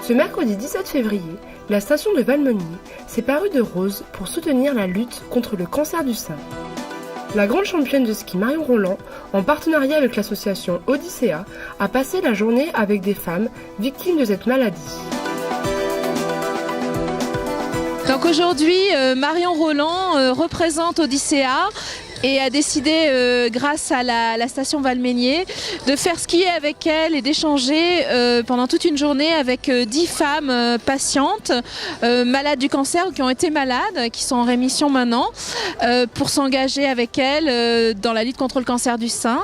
Ce mercredi 17 février, la station de Valmogny s'est parue de rose pour soutenir la lutte contre le cancer du sein. La grande championne de ski Marion Rolland, en partenariat avec l'association Odyssea, a passé la journée avec des femmes victimes de cette maladie. Donc aujourd'hui, Marion Rolland représente Odyssea et a décidé, grâce à la station Valmogny, de faire skier avec elle et d'échanger pendant toute une journée avec 10 femmes patientes, malades du cancer ou qui ont été malades, qui sont en rémission maintenant, pour s'engager avec elle dans la lutte contre le cancer du sein.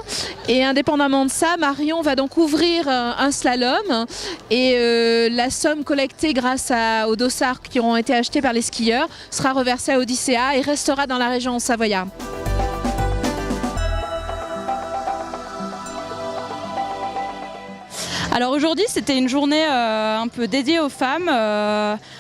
Et indépendamment de ça, Marion va donc ouvrir un slalom et la somme collectée grâce aux dossards qui auront été achetés par les skieurs sera reversée à Odyssea et restera dans la région savoyarde. Alors aujourd'hui, c'était une journée un peu dédiée aux femmes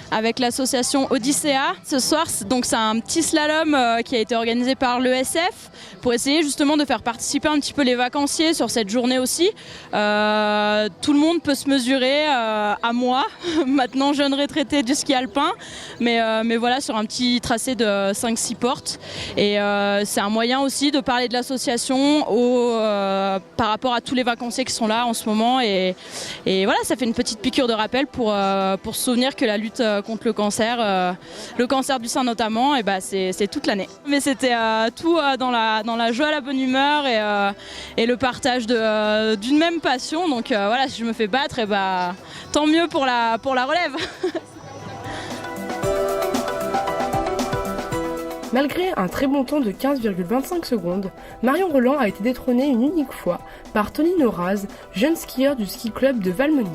avec l'association Odyssea. Ce soir, donc c'est un petit slalom qui a été organisé par l'ESF pour essayer justement de faire participer un petit peu les vacanciers sur cette journée aussi. Tout le monde peut se mesurer à moi, maintenant jeune retraitée du ski alpin, mais voilà, sur un petit tracé de 5-6 portes. Et c'est un moyen aussi de parler de l'association par rapport à tous les vacanciers qui sont là en ce moment. Et voilà, ça fait une petite piqûre de rappel pour se souvenir que la lutte contre le cancer du sein notamment, et c'est toute l'année. Mais c'était tout dans la joie, la bonne humeur et le partage d'une même passion. Donc voilà, si je me fais battre, tant mieux pour la relève. Malgré un très bon temps de 15,25 secondes, Marion Rolland a été détrônée une unique fois par Tony Noraz, jeune skieur du ski club de Valmogny.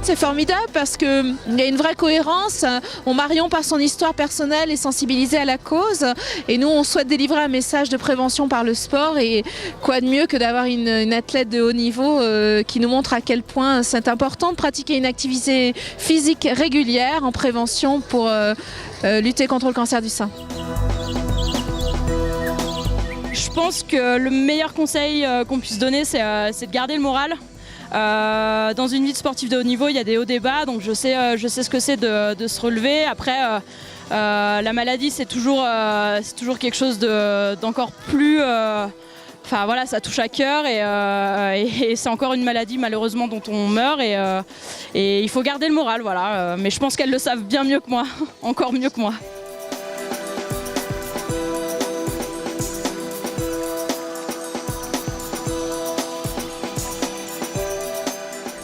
C'est formidable parce qu'il y a une vraie cohérence. Marion, par son histoire personnelle, est sensibilisée à la cause. Et nous, on souhaite délivrer un message de prévention par le sport. Et quoi de mieux que d'avoir une athlète de haut niveau qui nous montre à quel point c'est important de pratiquer une activité physique régulière en prévention pour lutter contre le cancer du sein. Je pense que le meilleur conseil qu'on puisse donner, c'est de garder le moral. Dans une vie de sportif de haut niveau, il y a des hauts et des bas, donc je sais ce que c'est de se relever. Après, la maladie, c'est toujours quelque chose d'encore plus... Enfin voilà, ça touche à cœur et c'est encore une maladie malheureusement dont on meurt et il faut garder le moral, voilà. Mais je pense qu'elles le savent bien mieux que moi, encore mieux que moi.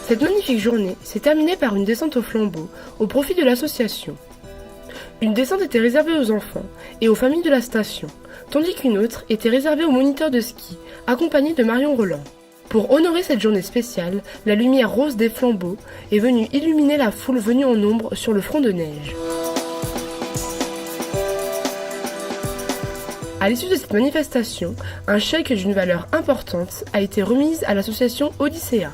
Cette magnifique journée s'est terminée par une descente au flambeau au profit de l'association. Une descente était réservée aux enfants et aux familles de la station, tandis qu'une autre était réservée aux moniteurs de ski, accompagnés de Marion Rolland. Pour honorer cette journée spéciale, la lumière rose des flambeaux est venue illuminer la foule venue en nombre sur le front de neige. À l'issue de cette manifestation, un chèque d'une valeur importante a été remis à l'association Odyssea.